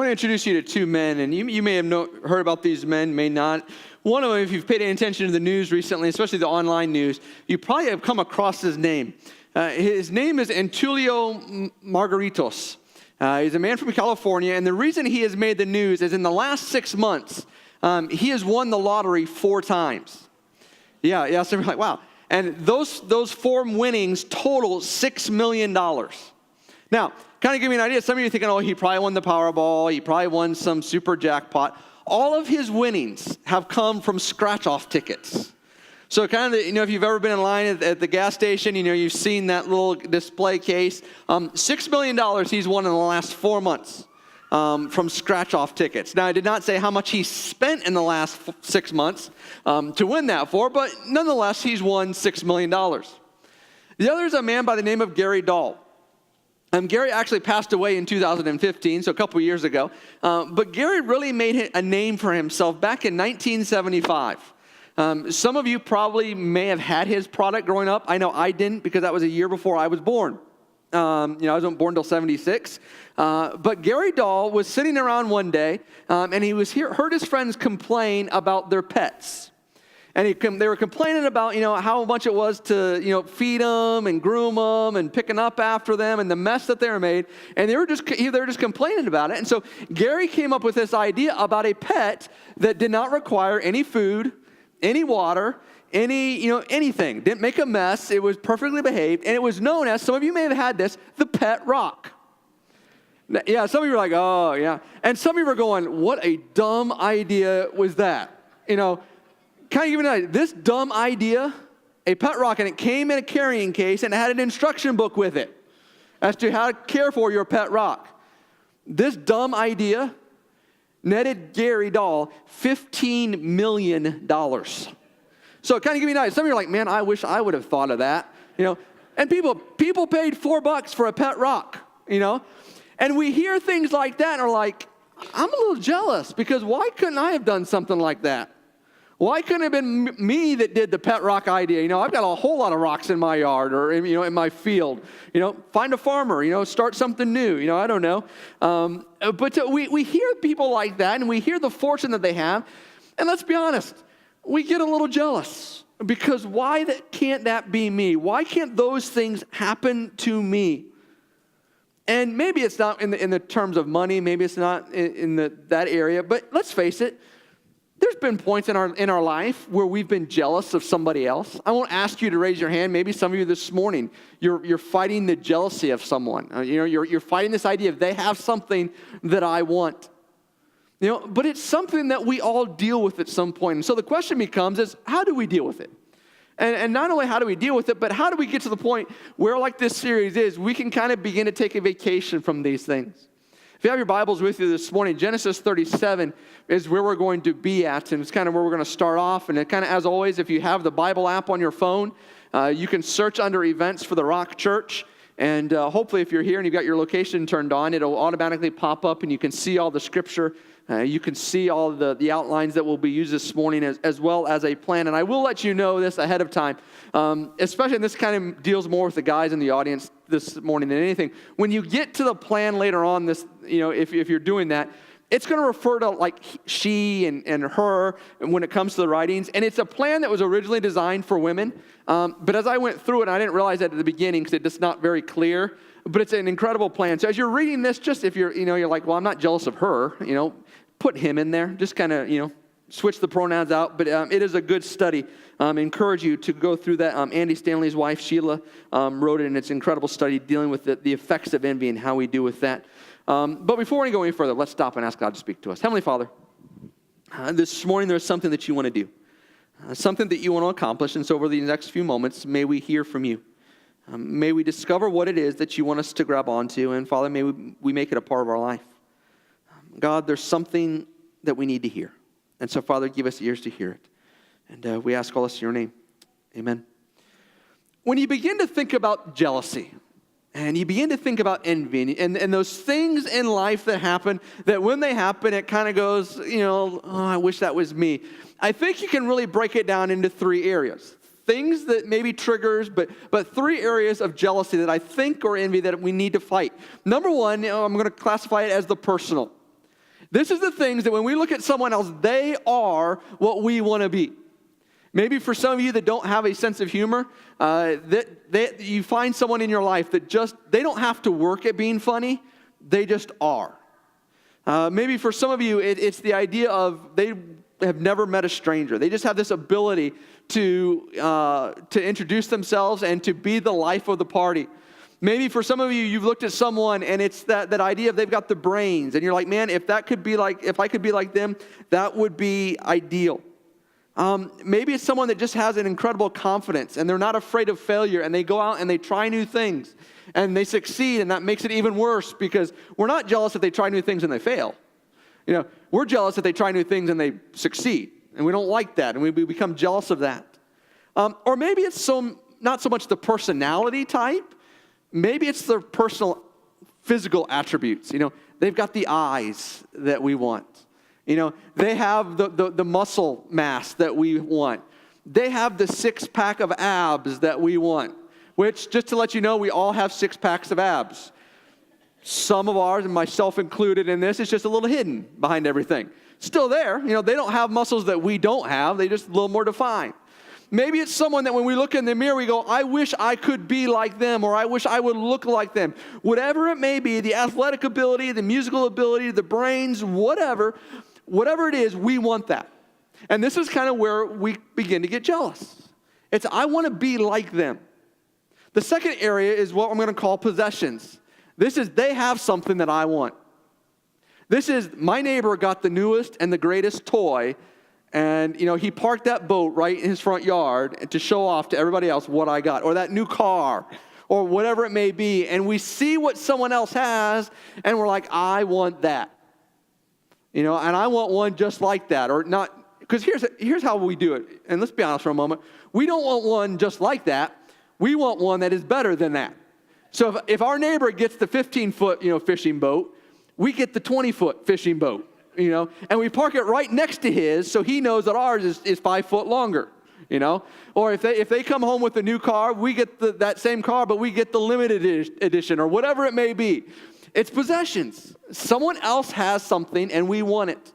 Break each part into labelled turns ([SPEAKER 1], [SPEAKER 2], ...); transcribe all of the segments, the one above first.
[SPEAKER 1] to introduce you to two men, and you may have heard about these men, may not. One of them, if you've paid any attention to the news recently, especially the online news, you probably have come across his name. His name is Antulio Margaritos. He's a man from California, and the reason he has made the news is in the last 6 months, he has won the lottery 4 times. Yeah, so we're like, wow. And those 4 winnings total $6 million. Now, kind of give you an idea, some of you are thinking, oh, he probably won the Powerball, he probably won some super jackpot. All of his winnings have come from scratch-off tickets. So kind of, if you've ever been in line at the gas station, you've seen that little display case. $6 million he's won in the last 4 months from scratch-off tickets. Now, I did not say how much he spent in the last 6 months to win that for, but nonetheless, he's won $6 million. The other is a man by the name of Gary Dahl. Gary actually passed away in 2015, so a couple years ago. But Gary really made a name for himself back in 1975. Some of you probably may have had his product growing up. I know I didn't because that was a year before I was born. I wasn't born until 76. But Gary Dahl was sitting around one day, and he heard his friends complain about their pets. And they were complaining about, how much it was to, feed them and groom them and picking up after them and the mess that they were made. And they were just complaining about it. And so Gary came up with this idea about a pet that did not require any food, any water, anything. Didn't make a mess. It was perfectly behaved. And it was known as, some of you may have had this, the pet rock. Yeah, some of you were like, oh, yeah. And some of you were going, what a dumb idea was that? Kind of give you an idea. This dumb idea, a pet rock, and it came in a carrying case, and it had an instruction book with it as to how to care for your pet rock. This dumb idea netted Gary Dahl $15 million. So kind of give you an idea. Some of you are like, man, I wish I would have thought of that. And people paid $4 for a pet rock, And we hear things like that and are like, I'm a little jealous because why couldn't I have done something like that? Why couldn't it have been me that did the pet rock idea? I've got a whole lot of rocks in my yard or, in my field. Find a farmer, start something new. I don't know. But we hear people like that, and we hear the fortune that they have. And let's be honest, we get a little jealous because why can't that be me? Why can't those things happen to me? And maybe it's not in the terms of money. Maybe it's not in that area. But let's face it. There's been points in our life where we've been jealous of somebody else. I won't ask you to raise your hand. Maybe some of you this morning, you're fighting the jealousy of someone. You're fighting this idea of they have something that I want. But it's something that we all deal with at some point. And so the question becomes is, how do we deal with it? And not only how do we deal with it, but how do we get to the point where, like this series is, we can kind of begin to take a vacation from these things. If you have your Bibles with you this morning, Genesis 37 is where we're going to be at, and it's kind of where we're going to start off. And it kind of, as always, if you have the Bible app on your phone, you can search under events for the Rock Church, and hopefully if you're here and you've got your location turned on, it'll automatically pop up, and you can see all the scripture. You can see all the outlines that will be used this morning as well as a plan. And I will let you know this ahead of time, especially, and this kind of deals more with the guys in the audience this morning than anything. When you get to the plan later on, this, if you're doing that, it's going to refer to like she and her and when it comes to the writings. And it's a plan that was originally designed for women. But as I went through it, I didn't realize that at the beginning because it's not very clear. But it's an incredible plan. So as you're reading this, just if you're like, well, I'm not jealous of her, put him in there. Just kind of, switch the pronouns out. But it is a good study. Encourage you to go through that. Andy Stanley's wife, Sheila, wrote it, and it's an incredible study dealing with the effects of envy and how we deal with that. But before we go any further, let's stop and ask God to speak to us. Heavenly Father, this morning there's something that you want to do, something that you want to accomplish. And so over the next few moments, may we hear from you. May we discover what it is that you want us to grab onto. And Father, may we make it a part of our life. God, there's something that we need to hear. And so, Father, give us ears to hear it. And we ask all this in your name. Amen. When you begin to think about jealousy, and you begin to think about envy, and those things in life that happen, that when they happen, it kind of goes, oh, I wish that was me. I think you can really break it down into 3 areas. Things that maybe triggers, but 3 areas of jealousy that I think or envy that we need to fight. Number 1, I'm going to classify it as the personal. This is the things that when we look at someone else, they are what we want to be. Maybe for some of you that don't have a sense of humor, that you find someone in your life that they don't have to work at being funny, they just are. Maybe for some of you, it's the idea of they have never met a stranger. They just have this ability to introduce themselves and to be the life of the party. Maybe for some of you, you've looked at someone and it's that idea of they've got the brains, and you're like, man, if I could be like them, that would be ideal. Maybe it's someone that just has an incredible confidence and they're not afraid of failure, and they go out and they try new things and they succeed, and that makes it even worse because we're not jealous if they try new things and they fail. We're jealous if they try new things and they succeed, and we don't like that, and we become jealous of that. Or maybe it's not so much the personality type. Maybe it's their personal physical attributes. They've got the eyes that we want. They have the muscle mass that we want. They have the six-pack of abs that we want, which, just to let you know, we all have six-packs of abs. Some of ours, and myself included in this, is just a little hidden behind everything. Still there. They don't have muscles that we don't have. They're just a little more defined. Maybe it's someone that when we look in the mirror, we go, I wish I could be like them, or I wish I would look like them. Whatever it may be, the athletic ability, the musical ability, the brains, whatever it is, we want that. And this is kind of where we begin to get jealous. It's, I want to be like them. The second area is what I'm going to call possessions. This is, they have something that I want. This is, my neighbor got the newest and the greatest toy, and, he parked that boat right in his front yard to show off to everybody else what I got, or that new car, or whatever it may be. And we see what someone else has, and we're like, I want that. And I want one just like that, or not. Because here's how we do it. And let's be honest for a moment. We don't want one just like that. We want one that is better than that. So if our neighbor gets the 15-foot, fishing boat, we get the 20-foot fishing boat. And we park it right next to his, so he knows that ours is 5 foot longer, Or if they come home with a new car, we get that same car, but we get the limited edition, or whatever it may be. It's possessions. Someone else has something, and we want it.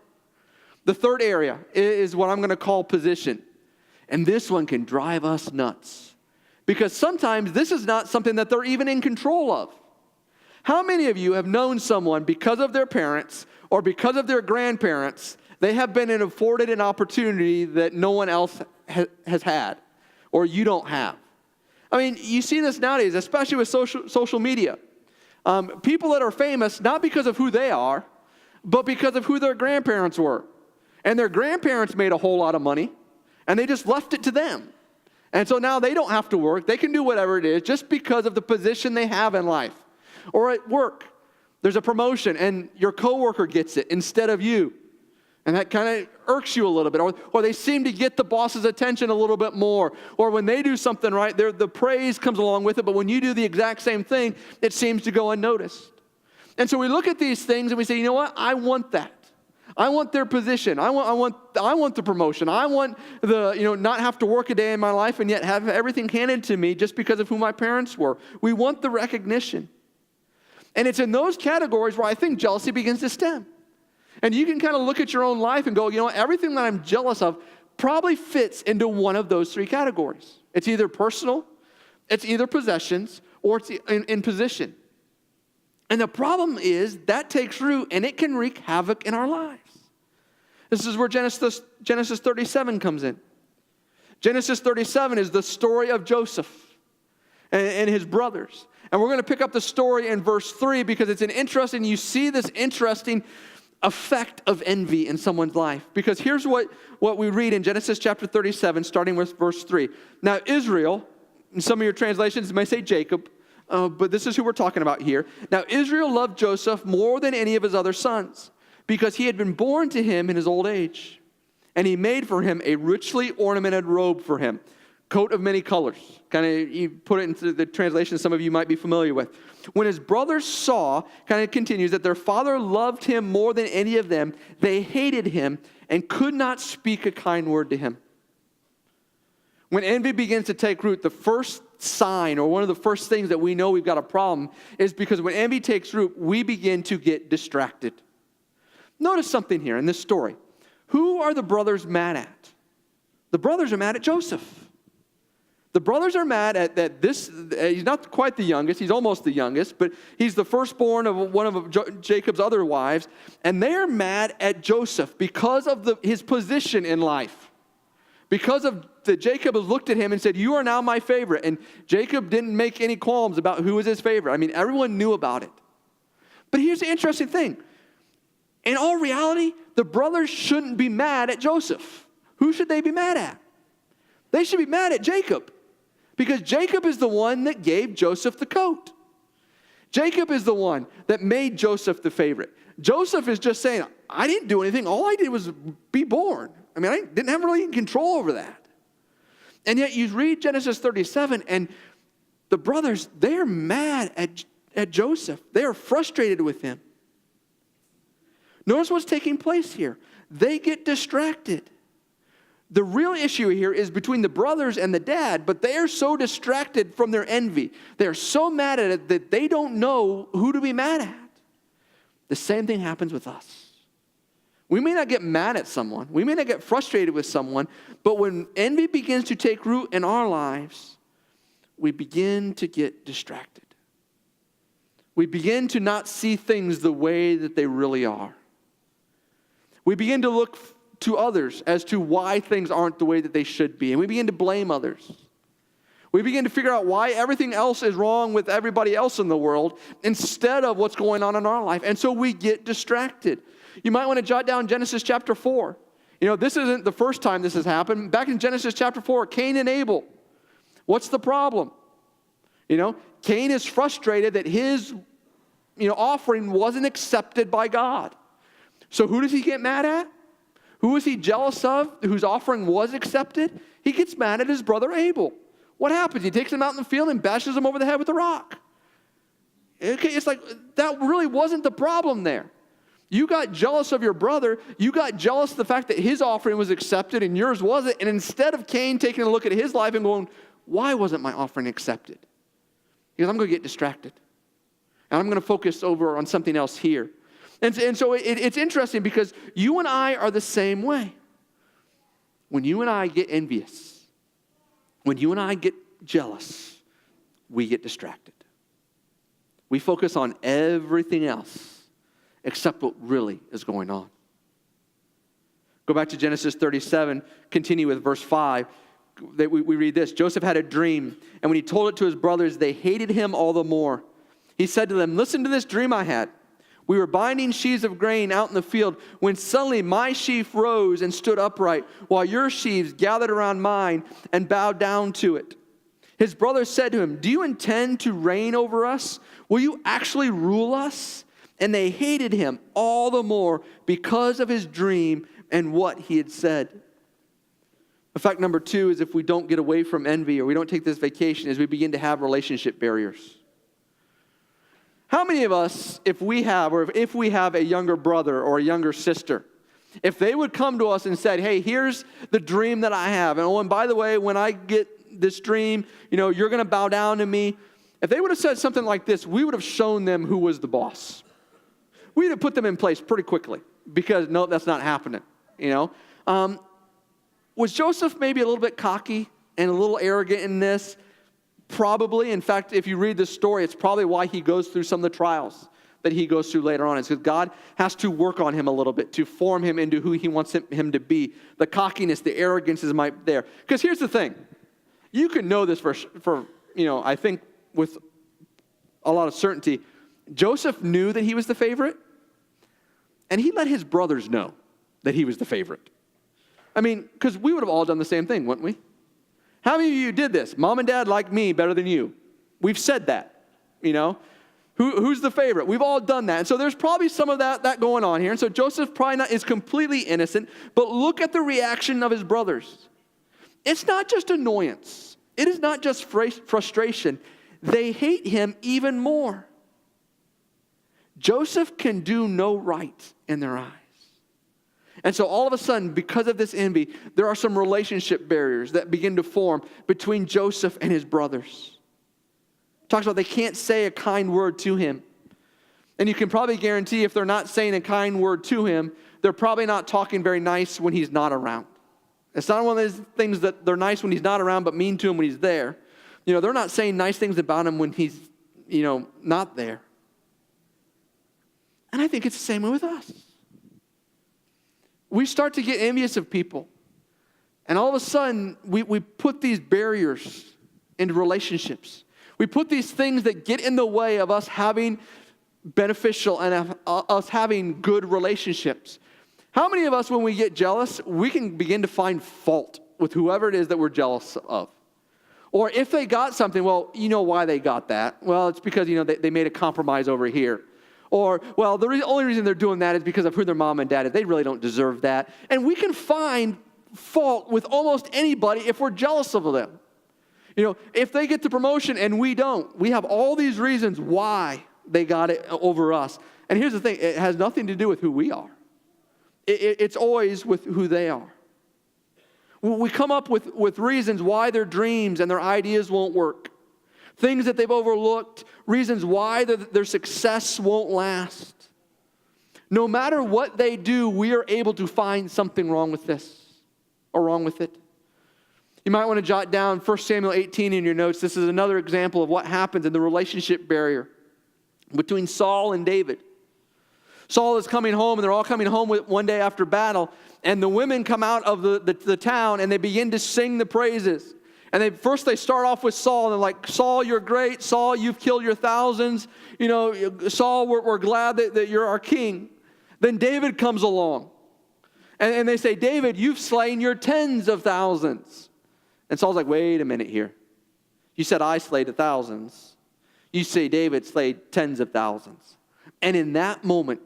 [SPEAKER 1] The third area is what I'm going to call position. And this one can drive us nuts, because sometimes this is not something that they're even in control of. How many of you have known someone because of their parents or because of their grandparents, they have been afforded an opportunity that no one else has had, or you don't have? I mean, you see this nowadays, especially with social media. People that are famous, not because of who they are, but because of who their grandparents were. And their grandparents made a whole lot of money, and they just left it to them. And so now they don't have to work. They can do whatever it is just because of the position they have in life. Or at work, there's a promotion, and your coworker gets it instead of you. And that kind of irks you a little bit. Or they seem to get the boss's attention a little bit more. Or when they do something right, the praise comes along with it. But when you do the exact same thing, it seems to go unnoticed. And so we look at these things and we say, you know what? I want that. I want their position. I want the promotion. I want not have to work a day in my life and yet have everything handed to me just because of who my parents were. We want the recognition. And it's in those categories where I think jealousy begins to stem. And you can kind of look at your own life and go, everything that I'm jealous of probably fits into one of those three categories. It's either personal, it's either possessions, or it's in position. And the problem is that takes root and it can wreak havoc in our lives. This is where Genesis 37 comes in. Genesis 37 is the story of Joseph and his brothers. And we're going to pick up the story in verse 3 because you see this interesting effect of envy in someone's life. Because here's what we read in Genesis chapter 37, starting with verse 3. Now Israel, in some of your translations may say Jacob, but this is who we're talking about here. Now Israel loved Joseph more than any of his other sons, because he had been born to him in his old age. And he made for him a richly ornamented robe for him, coat of many colors. Kind of, you put it into the translation some of you might be familiar with. When his brothers saw, kind of continues, that their father loved him more than any of them, they hated him and could not speak a kind word to him. When envy begins to take root, the first sign, or one of the first things that we know we've got a problem, is because when envy takes root, we begin to get distracted. Notice something here in this story. Who are the brothers mad at? The brothers are mad at Joseph. The brothers are mad at this. He's not quite the youngest. He's almost the youngest, but he's the firstborn of one of Jacob's other wives. And they're mad at Joseph because of his position in life. Because of that, Jacob has looked at him and said, "You are now my favorite." And Jacob didn't make any qualms about who was his favorite. I mean, everyone knew about it. But here's the interesting thing. In all reality, the brothers shouldn't be mad at Joseph. Who should they be mad at? They should be mad at Jacob. Because Jacob is the one that gave Joseph the coat. Jacob is the one that made Joseph the favorite. Joseph is just saying, I didn't do anything. All I did was be born. I mean, I didn't have really control over that. And yet you read Genesis 37, and the brothers, they're mad at Joseph. They are frustrated with him. Notice what's taking place here. They get distracted. The real issue here is between the brothers and the dad, but they are so distracted from their envy. They're so mad at it that they don't know who to be mad at. The same thing happens with us. We may not get mad at someone. We may not get frustrated with someone, but when envy begins to take root in our lives, we begin to get distracted. We begin to not see things the way that they really are. We begin to look to others as to why things aren't the way that they should be. And we begin to blame others. We begin to figure out why everything else is wrong with everybody else in the world instead of what's going on in our life. And so we get distracted. You might want to jot down Genesis chapter 4. You know, this isn't the first time this has happened. Back in Genesis chapter 4, Cain and Abel. What's the problem? You know, Cain is frustrated that his offering wasn't accepted by God. So who does he get mad at? Who is he jealous of whose offering was accepted? He gets mad at his brother Abel. What happens? He takes him out in the field and bashes him over the head with a rock. Okay, it's like that really wasn't the problem there. You got jealous of your brother. You got jealous of the fact that his offering was accepted and yours wasn't. And instead of Cain taking a look at his life and going, why wasn't my offering accepted? Because I'm going to get distracted. And I'm going to focus over on something else here. And so it's interesting because you and I are the same way. When you and I get envious, when you and I get jealous, we get distracted. We focus on everything else except what really is going on. Go back to Genesis 37, continue with verse 5. We read this. Joseph had a dream, and when he told it to his brothers, they hated him all the more. He said to them, listen to this dream I had. We were binding sheaves of grain out in the field when suddenly my sheaf rose and stood upright, while your sheaves gathered around mine and bowed down to it. His brothers said to him, do you intend to reign over us? Will you actually rule us? And they hated him all the more because of his dream and what he had said. Fact number 2 is if we don't get away from envy or we don't take this vacation, is we begin to have relationship barriers. How many of us, if we have a younger brother or a younger sister, if they would come to us and said, hey, here's the dream that I have, and by the way, when I get this dream, you're going to bow down to me. If they would have said something like this, we would have shown them who was the boss. We would have put them in place pretty quickly because, no, that's not happening, Was Joseph maybe a little bit cocky and a little arrogant in this? Probably. In fact, if you read this story, it's probably why he goes through some of the trials that he goes through later on. It's because God has to work on him a little bit to form him into who he wants him to be. The cockiness, the arrogance is there. Because here's the thing. You can know this for I think with a lot of certainty. Joseph knew that he was the favorite, and he let his brothers know that he was the favorite. I mean, because we would have all done the same thing, wouldn't we? How many of you did this? Mom and dad like me better than you. We've said that, Who's the favorite? We've all done that. And so there's probably some of that going on here. And so Joseph probably is completely innocent, but look at the reaction of his brothers. It's not just annoyance. It is not just frustration. They hate him even more. Joseph can do no right in their eyes. And so all of a sudden, because of this envy, there are some relationship barriers that begin to form between Joseph and his brothers. Talks about they can't say a kind word to him. And you can probably guarantee if they're not saying a kind word to him, they're probably not talking very nice when he's not around. It's not one of those things that they're nice when he's not around, but mean to him when he's there. They're not saying nice things about him when he's, not there. And I think it's the same way with us. We start to get envious of people. And all of a sudden, we put these barriers into relationships. We put these things that get in the way of us having beneficial and us having good relationships. How many of us, when we get jealous, we can begin to find fault with whoever it is that we're jealous of? Or if they got something, well, you know why they got that. Well, it's because, they made a compromise over here. Or, well, the only reason they're doing that is because of who their mom and dad is. They really don't deserve that. And we can find fault with almost anybody if we're jealous of them. If they get the promotion and we don't, we have all these reasons why they got it over us. And here's the thing, it has nothing to do with who we are. It's always with who they are. We come up with reasons why their dreams and their ideas won't work. Things that they've overlooked, reasons why their success won't last. No matter what they do, we are able to find something wrong with this or wrong with it. You might want to jot down 1 Samuel 18 in your notes. This is another example of what happens in the relationship barrier between Saul and David. Saul is coming home, and they're all coming home one day after battle, and the women come out of the town, and they begin to sing the praises. And first they start off with Saul, and they're like, Saul, you're great. Saul, you've killed your thousands. Saul, we're glad that you're our king. Then David comes along, and they say, David, you've slain your tens of thousands. And Saul's like, wait a minute here. You said I slayed the thousands. You say David slayed tens of thousands. And in that moment,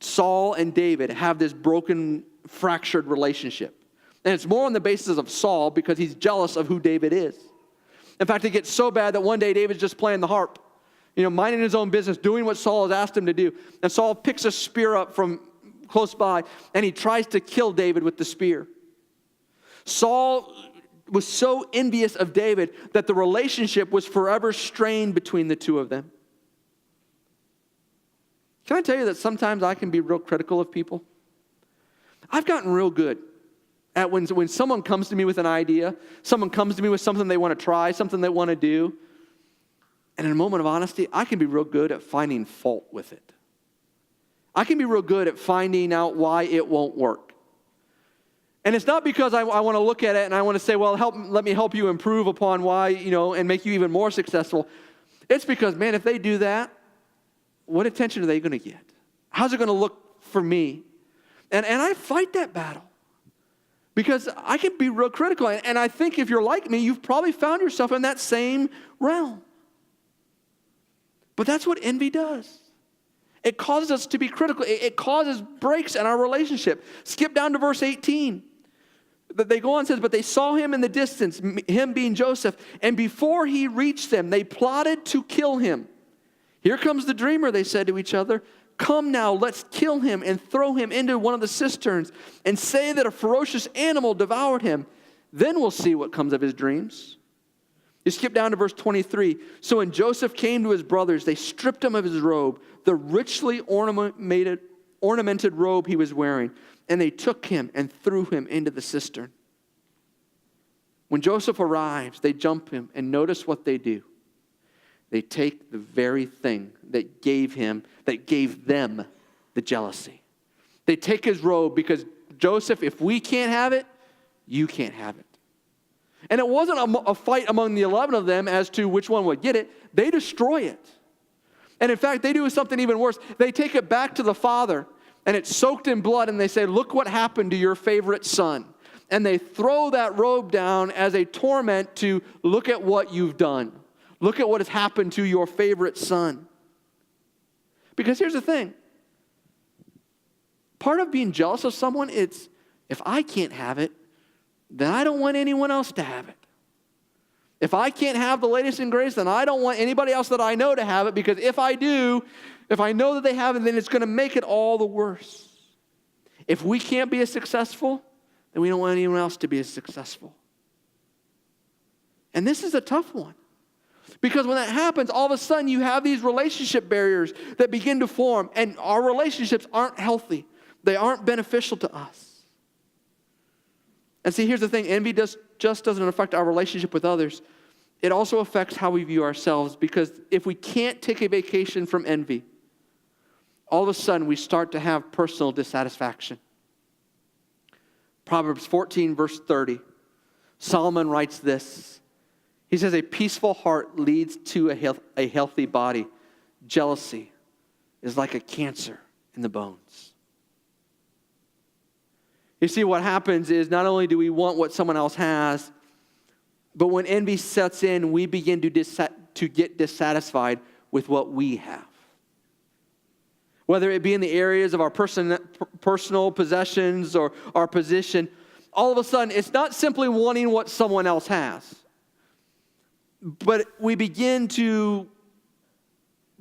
[SPEAKER 1] Saul and David have this broken, fractured relationship. And it's more on the basis of Saul because he's jealous of who David is. In fact, it gets so bad that one day David's just playing the harp, minding his own business, doing what Saul has asked him to do. And Saul picks a spear up from close by, and he tries to kill David with the spear. Saul was so envious of David that the relationship was forever strained between the two of them. Can I tell you that sometimes I can be real critical of people? I've gotten real good at when someone comes to me with an idea, someone comes to me with something they want to try, something they want to do, and in a moment of honesty, I can be real good at finding fault with it. I can be real good at finding out why it won't work. And it's not because I want to look at it and I want to say, well, let me help you improve upon why, and make you even more successful. It's because, man, if they do that, what attention are they going to get? How's it going to look for me? And I fight that battle because I can be real critical. And I think if you're like me, you've probably found yourself in that same realm. But that's what envy does. It causes us to be critical. It causes breaks in our relationship. Skip down to verse 18. They go on and says, but they saw him in the distance, him being Joseph, and before he reached them, they plotted to kill him. Here comes the dreamer, they said to each other. Come now, let's kill him and throw him into one of the cisterns and say that a ferocious animal devoured him. Then we'll see what comes of his dreams. You skip down to verse 23. So when Joseph came to his brothers, they stripped him of his robe, the richly ornamented robe he was wearing, and they took him and threw him into the cistern. When Joseph arrives, they jump him, and notice what they do. They take the very thing that gave them the jealousy. They take his robe because, Joseph, if we can't have it, you can't have it. And it wasn't a fight among the 11 of them as to which one would get it. They destroy it. And in fact, they do something even worse. They take it back to the father, and it's soaked in blood, and they say, look what happened to your favorite son. And they throw that robe down as a torment to look at what you've done. Look at what has happened to your favorite son. Because here's the thing. Part of being jealous of someone, it's if I can't have it, then I don't want anyone else to have it. If I can't have the latest and greatest, then I don't want anybody else that I know to have it, because if I do, if I know that they have it, then it's going to make it all the worse. If we can't be as successful, then we don't want anyone else to be as successful. And this is a tough one. Because when that happens, all of a sudden you have these relationship barriers that begin to form, and our relationships aren't healthy. They aren't beneficial to us. And see, here's the thing. Envy just doesn't affect our relationship with others. It also affects how we view ourselves, because if we can't take a vacation from envy, all of a sudden we start to have personal dissatisfaction. Proverbs 14, verse 30. Solomon writes this. He says, a peaceful heart leads to a healthy body. Jealousy is like a cancer in the bones. You see, what happens is not only do we want what someone else has, but when envy sets in, we begin to get dissatisfied with what we have. Whether it be in the areas of our personal possessions or our position, all of a sudden, it's not simply wanting what someone else has, but we begin to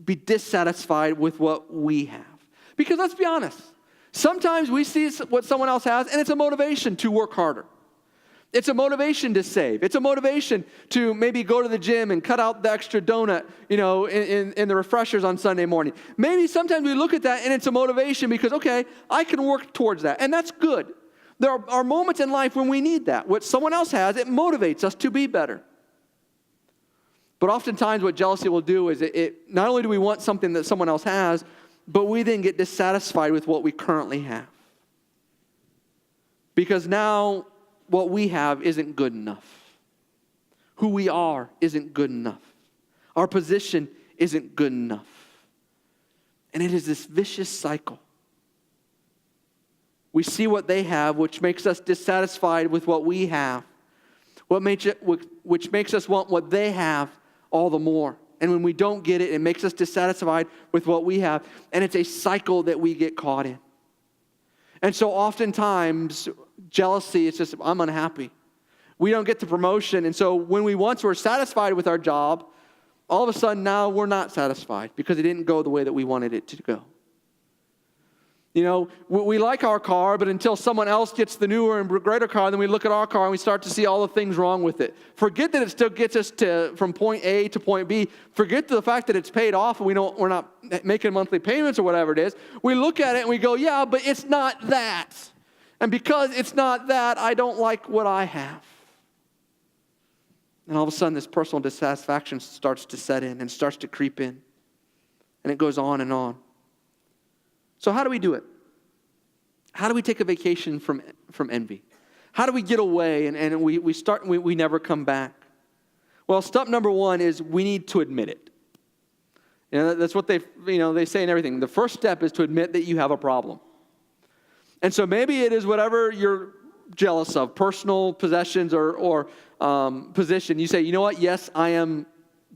[SPEAKER 1] be dissatisfied with what we have. Because let's be honest, sometimes we see what someone else has, and it's a motivation to work harder. It's a motivation to save. It's a motivation to maybe go to the gym and cut out the extra donut, in the refreshers on Sunday morning. Maybe sometimes we look at that and it's a motivation because, okay, I can work towards that. And that's good. There are moments in life when we need that. What someone else has, it motivates us to be better. But oftentimes what jealousy will do is it not only do we want something that someone else has, but we then get dissatisfied with what we currently have. Because now what we have isn't good enough. Who we are isn't good enough. Our position isn't good enough. And it is this vicious cycle. We see what they have, which makes us dissatisfied with what we have, which makes us want what they have all the more. And when we don't get it, it makes us dissatisfied with what we have. And it's a cycle that we get caught in. And so oftentimes, jealousy is just, I'm unhappy. We don't get the promotion. And so when we once were satisfied with our job, all of a sudden now we're not satisfied because it didn't go the way that we wanted it to go. We like our car, but until someone else gets the newer and greater car, then we look at our car and we start to see all the things wrong with it. Forget that it still gets us from point A to point B. Forget the fact that it's paid off and we're not making monthly payments or whatever it is. We look at it and we go, yeah, but it's not that. And because it's not that, I don't like what I have. And all of a sudden, this personal dissatisfaction starts to set in and starts to creep in. And it goes on and on. So how do we do it? How do we take a vacation from envy? How do we get away and we never come back? Well, step number one is we need to admit it. That's what they say in everything. The first step is to admit that you have a problem. And so maybe it is whatever you're jealous of, personal possessions or position. You say, you know what? Yes, I am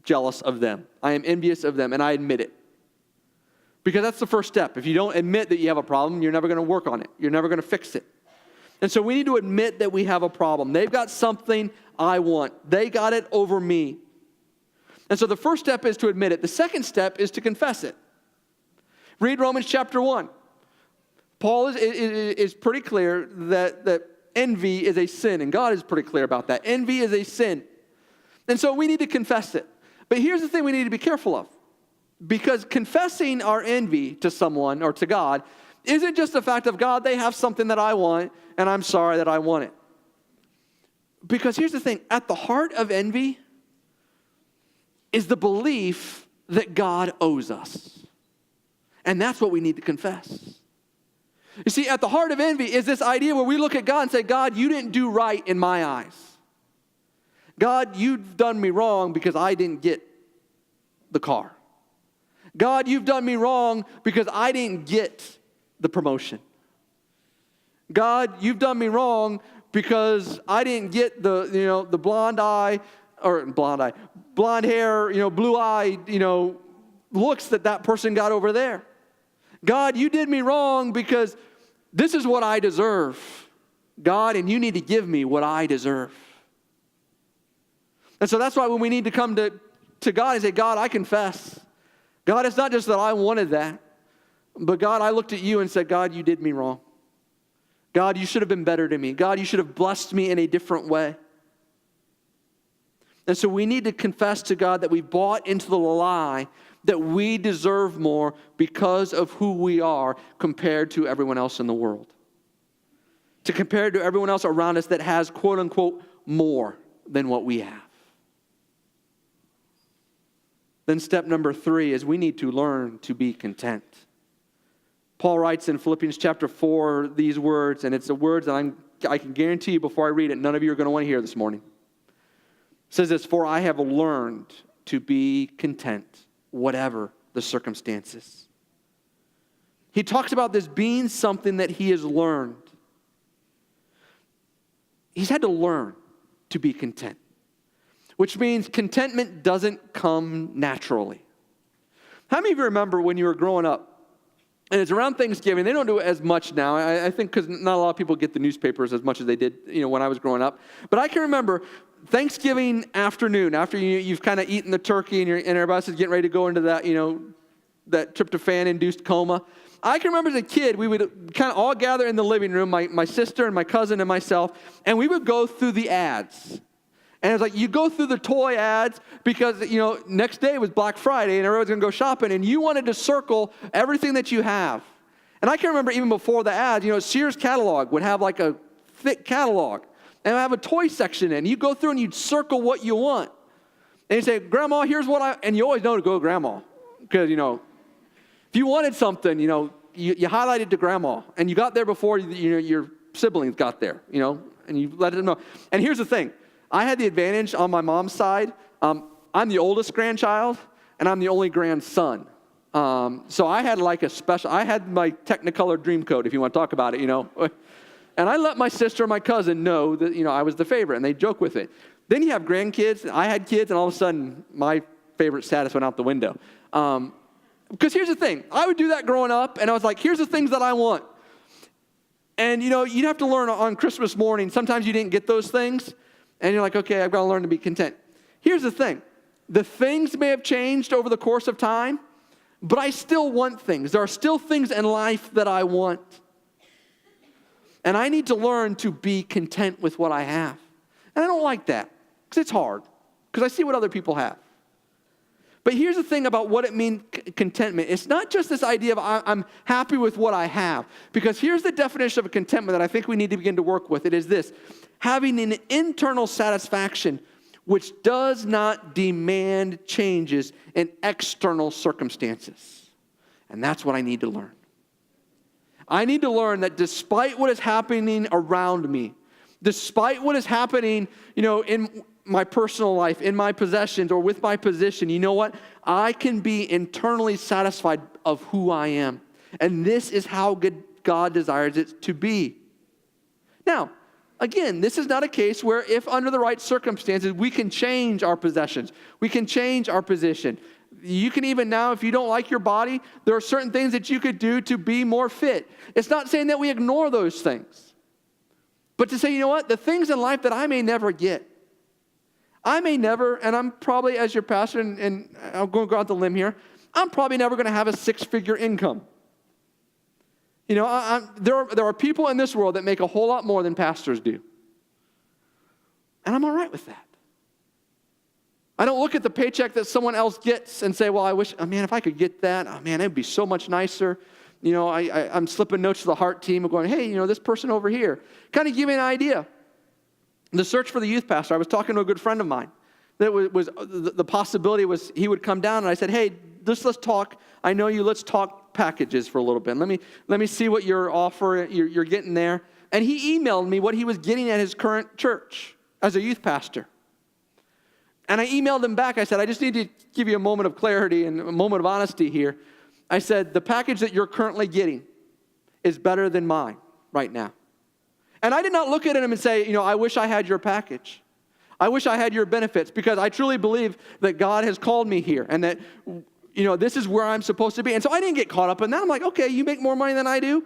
[SPEAKER 1] jealous of them. I am envious of them, and I admit it. Because that's the first step. If you don't admit that you have a problem, you're never going to work on it. You're never going to fix it. And so we need to admit that we have a problem. They've got something I want. They got it over me. And so the first step is to admit it. The second step is to confess it. Read Romans chapter 1. Paul is pretty clear that envy is a sin, and God is pretty clear about that. Envy is a sin. And so we need to confess it. But here's the thing we need to be careful of. Because confessing our envy to someone or to God isn't just the fact of, God, they have something that I want, and I'm sorry that I want it. Because here's the thing. At the heart of envy is the belief that God owes us. And that's what we need to confess. You see, at the heart of envy is this idea where we look at God and say, God, you didn't do right in my eyes. God, you've done me wrong because I didn't get the car. God, you've done me wrong because I didn't get the promotion. God, you've done me wrong because I didn't get the blonde hair, blue-eyed, looks that person got over there. God, you did me wrong because this is what I deserve. God, and you need to give me what I deserve. And so that's why when we need to come to God and say, God, I confess. God, it's not just that I wanted that, but God, I looked at you and said, God, you did me wrong. God, you should have been better to me. God, you should have blessed me in a different way. And so we need to confess to God that we bought into the lie that we deserve more because of who we are compared to everyone else in the world. To compare to everyone else around us that has, quote unquote, more than what we have. Then step number 3 is we need to learn to be content. Paul writes in Philippians chapter 4 these words, and it's the words that I can guarantee you before I read it, none of you are going to want to hear this morning. It says this, "For I have learned to be content, whatever the circumstances." He talks about this being something that he has learned. He's had to learn to be content, which means contentment doesn't come naturally. How many of you remember when you were growing up, and it's around Thanksgiving, they don't do it as much now, I think because not a lot of people get the newspapers as much as they did when I was growing up, but I can remember Thanksgiving afternoon, after you've kind of eaten the turkey and everybody else is getting ready to go into that, that tryptophan-induced coma. I can remember as a kid, we would kind of all gather in the living room, my sister and my cousin and myself, and we would go through the ads. And it's like, you go through the toy ads because, next day was Black Friday and everyone's going to go shopping, and you wanted to circle everything that you have. And I can remember even before the ads, Sears catalog would have like a thick catalog. And I have a toy section in. You go through and you'd circle what you want. And you say, "Grandma, here's what and you always know to go to Grandma. Because, if you wanted something, you highlighted to Grandma. And you got there before your siblings got there, and you let them know. And here's the thing. I had the advantage on my mom's side. I'm the oldest grandchild, and I'm the only grandson. So I had I had my Technicolor Dreamcoat, if you want to talk about it, And I let my sister and my cousin know that, I was the favorite, and they joke with it. Then you have grandkids. I had kids, and all of a sudden, my favorite status went out the window. Because here's the thing. I would do that growing up, and I was like, here's the things that I want. And, you'd have to learn on Christmas morning. Sometimes you didn't get those things, and you're like, okay, I've got to learn to be content. Here's the thing. The things may have changed over the course of time, but I still want things. There are still things in life that I want. And I need to learn to be content with what I have. And I don't like that, because it's hard, because I see what other people have. But here's the thing about what it means, contentment. It's not just this idea of I'm happy with what I have, because here's the definition of contentment that I think we need to begin to work with. It is this: having an internal satisfaction which does not demand changes in external circumstances. And that's what I need to learn. I need to learn that despite what is happening around me, despite what is happening, in my personal life, in my possessions, or with my position, you know what? I can be internally satisfied of who I am. And this is how good God desires it to be. Now, again, this is not a case where if under the right circumstances, we can change our possessions. We can change our position. You can even now, if you don't like your body, there are certain things that you could do to be more fit. It's not saying that we ignore those things. But to say, the things in life that I may never get. I may never, and I'm probably, as your pastor, and I'm going to go out the limb here, I'm probably never going to have a 6-figure income. There are people in this world that make a whole lot more than pastors do. And I'm all right with that. I don't look at the paycheck that someone else gets and say, well, I wish, if I could get that, it'd be so much nicer. I'm slipping notes to the heart team and going, hey, this person over here. Kind of give me an idea. The search for the youth pastor, I was talking to a good friend of mine. That was the possibility was he would come down, and I said, hey, let's talk. I know you, let's talk packages for a little bit. Let me see what your offer, you're getting there. And he emailed me what he was getting at his current church as a youth pastor. And I emailed him back. I said, I just need to give you a moment of clarity and a moment of honesty here. I said, the package that you're currently getting is better than mine right now. And I did not look at him and say, I wish I had your package. I wish I had your benefits, because I truly believe that God has called me here and that, this is where I'm supposed to be. And so I didn't get caught up in that. I'm like, okay, you make more money than I do?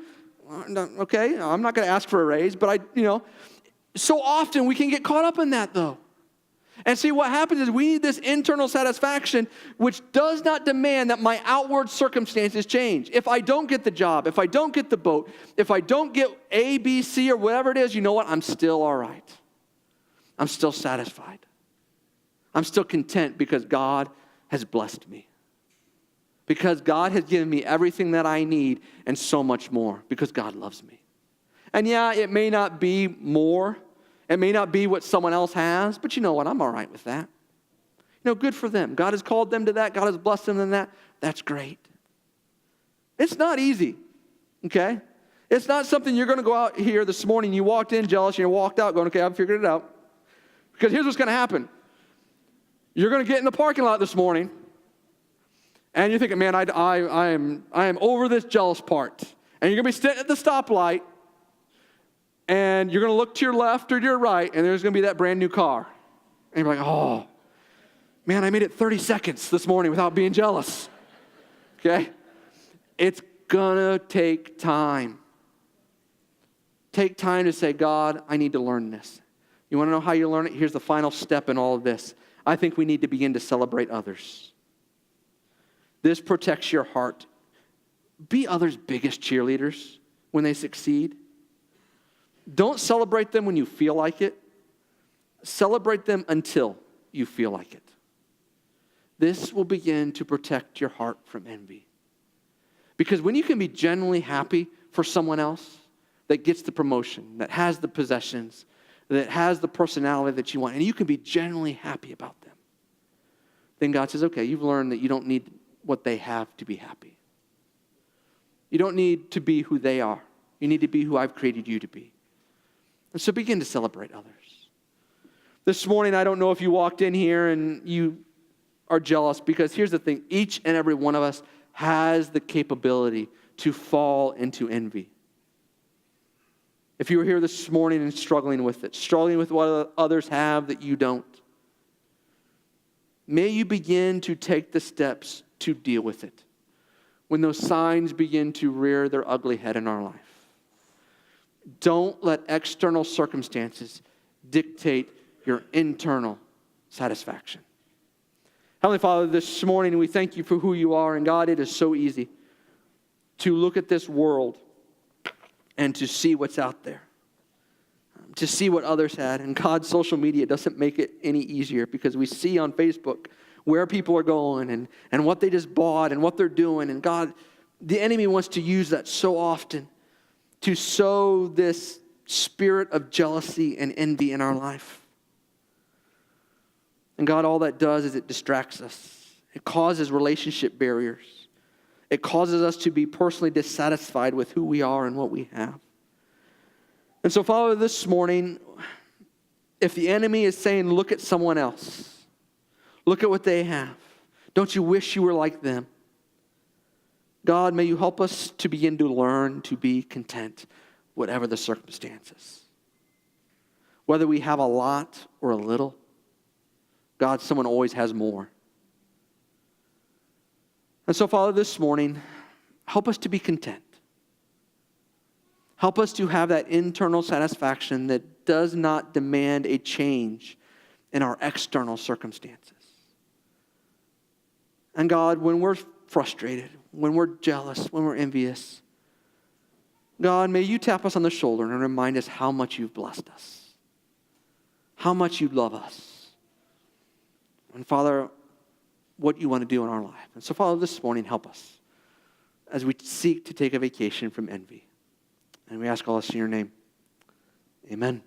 [SPEAKER 1] Okay, I'm not going to ask for a raise, but so often we can get caught up in that though. And see, what happens is we need this internal satisfaction which does not demand that my outward circumstances change. If I don't get the job, if I don't get the boat, if I don't get A, B, C, or whatever it is, you know what? I'm still all right. I'm still satisfied. I'm still content because God has blessed me. Because God has given me everything that I need and so much more. Because God loves me. And yeah, it may not be more. It may not be what someone else has. But you know what? I'm all right with that. Good for them. God has called them to that. God has blessed them in that. That's great. It's not easy. Okay? It's not something you're going to go out here this morning. You walked in jealous. You walked out going, okay, I've figured it out. Because here's what's going to happen. You're going to get in the parking lot this morning. And you're thinking, man, I am over this jealous part. And you're going to be sitting at the stoplight. And you're going to look to your left or to your right. And there's going to be that brand new car. And you're like, oh, man, I made it 30 seconds this morning without being jealous. Okay? It's going to take time. Take time to say, God, I need to learn this. You want to know how you learn it? Here's the final step in all of this. I think we need to begin to celebrate others. This protects your heart. Be others' biggest cheerleaders when they succeed. Don't celebrate them when you feel like it. Celebrate them until you feel like it. This will begin to protect your heart from envy. Because when you can be genuinely happy for someone else that gets the promotion, that has the possessions, that has the personality that you want, and you can be genuinely happy about them, then God says, okay, you've learned that you don't need what they have to be happy. You don't need to be who they are. You need to be who I've created you to be. And so begin to celebrate others. This morning, I don't know if you walked in here and you are jealous, because here's the thing. Each and every one of us has the capability to fall into envy. If you were here this morning and struggling with it, struggling with what others have that you don't, may you begin to take the steps to deal with it when those signs begin to rear their ugly head in our life. Don't let external circumstances dictate your internal satisfaction. Heavenly Father, this morning we thank you for who you are. And God, it is so easy to look at this world and to see what's out there, to see what others had. And God, social media doesn't make it any easier, because we see on Facebook where people are going and what they just bought and what they're doing. And God, the enemy wants to use that so often to sow this spirit of jealousy and envy in our life. And God, all that does is it distracts us. It causes relationship barriers. It causes us to be personally dissatisfied with who we are and what we have. And so, Father, this morning, if the enemy is saying, look at someone else, look at what they have, don't you wish you were like them? God, may you help us to begin to learn to be content, whatever the circumstances. Whether we have a lot or a little, God, someone always has more. And so, Father, this morning, help us to be content. Help us to have that internal satisfaction that does not demand a change in our external circumstances. And God, when we're frustrated, when we're jealous, when we're envious, God, may you tap us on the shoulder and remind us how much you've blessed us, how much you love us. And Father, what you want to do in our life. And so, Father, this morning, help us as we seek to take a vacation from envy. And we ask all this in your name. Amen.